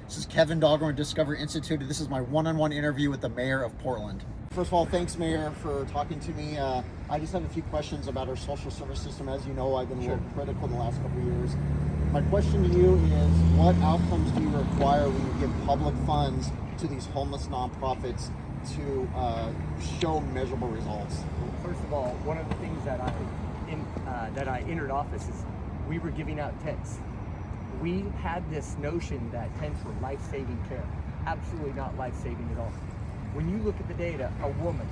This is Kevin Dahlgren with Discovery Institute. This is my one-on-one interview with the mayor of Portland. First of all, thanks, Mayor, for talking to me. I just have a few questions about our social service system. As you know, I've been a little critical the last couple of years. My question to you is, what outcomes do you require when you give public funds to these homeless nonprofits to show measurable results? First of all, one of the things that I entered office is we were giving out tents. We had this notion that tents were life-saving care. Absolutely not life-saving at all. When you look at the data, a woman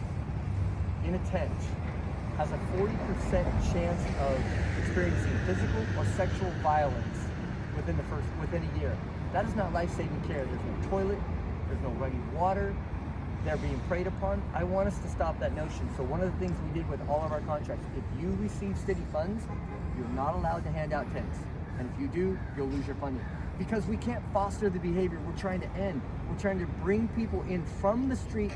in a tent has a 40% chance of experiencing physical or sexual violence within a year. That is not life-saving care. There's no toilet, there's no running water, they're being preyed upon. I want us to stop that notion. So one of the things we did with all of our contracts, if you receive city funds, you're not allowed to hand out tents. And if you do, you'll lose your funding. Because we can't foster the behavior we're trying to end. We're trying to bring people in from the street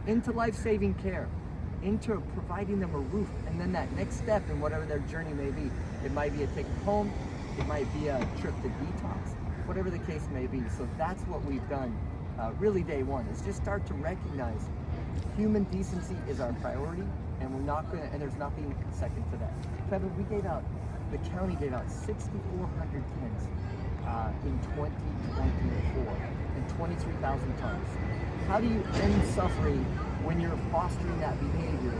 into life-saving care, into providing them a roof, and then that next step in whatever their journey may be. It might be a ticket home, it might be a trip to detox, whatever the case may be. So that's what we've done really day one, is just start to recognize human decency is our priority, and we're not gonna, and there's nothing second to that. Kevin, the county gave out 6,400 tents in 2024 and 23,000 tons. How do you end suffering when you're fostering that behavior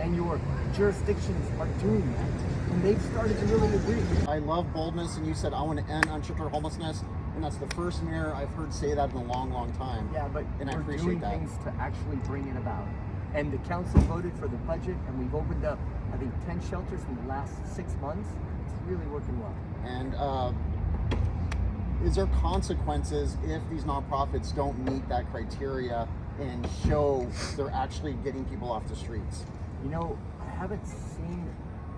and your jurisdictions are doing that? And they've started to really agree. I love boldness, and you said, I want to end unsheltered homelessness, and that's the first mayor I've heard say that in a long, long time. Yeah, but and we're I appreciate doing that. things to actually bring it about. And the council voted for the budget, and we've opened up, I think, 10 shelters in the last 6 months. It's really working well. And is there consequences if these nonprofits don't meet that criteria and show they're actually getting people off the streets? You know, I haven't seen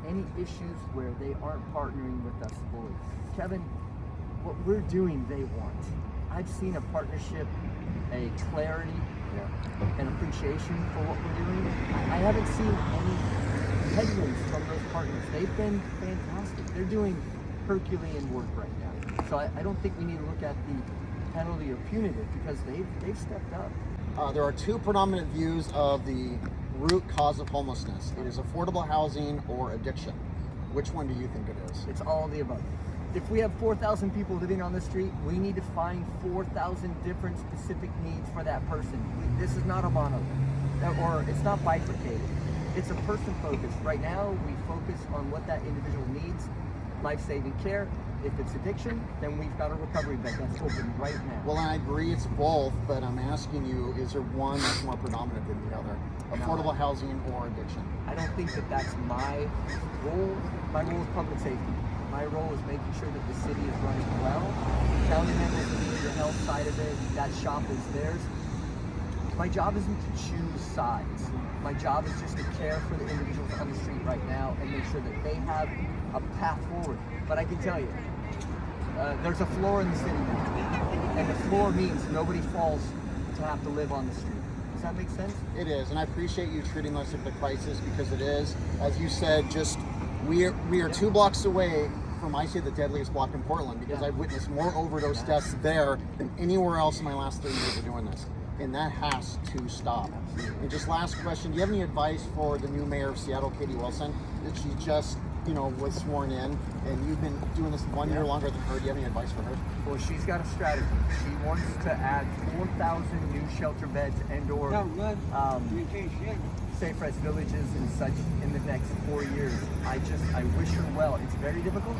any issues where they aren't partnering with us fully. Kevin, what we're doing, they want. I've seen a partnership, a clarity, an appreciation for what we're doing. I haven't seen any headwinds from those partners. They've been fantastic. They're doing Herculean work right now. So I don't think we need to look at the penalty or punitive, because they've stepped up. There are two predominant views of the root cause of homelessness. It is affordable housing or addiction. Which one do you think it is? It's all of the above. If we have 4,000 people living on the street, we need to find 4,000 different specific needs for that person. This is not a monolith, or it's not bifurcated. It's a person focused. Right now, we focus on what that individual needs, life-saving care. If it's addiction, then we've got a recovery bed that's open right now. Well, I agree it's both, but I'm asking you, is there one that's more predominant than the other? Affordable housing or addiction? I don't think that that's my role. My role is public safety. My role is making sure that the city is running well. The county handles the health side of it. That shop is theirs. My job isn't to choose sides. My job is just to care for the individuals on the street right now and make sure that they have a path forward. But I can tell you, there's a floor in the city now, and the floor means nobody falls to have to live on the street. Does that make sense? It is, and I appreciate you treating us like the crisis, because it is, as you said, just we are 2 blocks away from, I say, the deadliest block in Portland, because I've witnessed more overdose deaths there than anywhere else in my last 30 years of doing this. And that has to stop. And just last question, do you have any advice for the new mayor of Seattle, Katie Wilson, that she just, was sworn in, and you've been doing this 1 year longer than her? Do you have any advice for her? Well, she's got a strategy. She wants to add 4,000 new shelter beds and/or safe rest villages and such in the next 4 years. I wish her well. It's very difficult.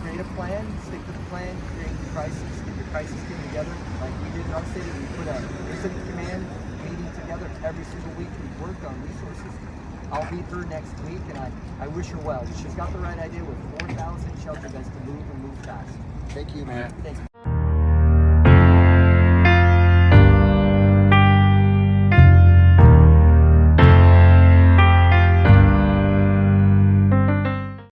Create a plan, stick to the plan, create the crisis, get your crisis team together. Like we did in our city, we put an incident command meeting together every single week. We worked on resources. I'll meet her next week, and I wish her well. She's got the right idea with 4,000 shelter beds to move and move fast. Thank you, man. Thanks.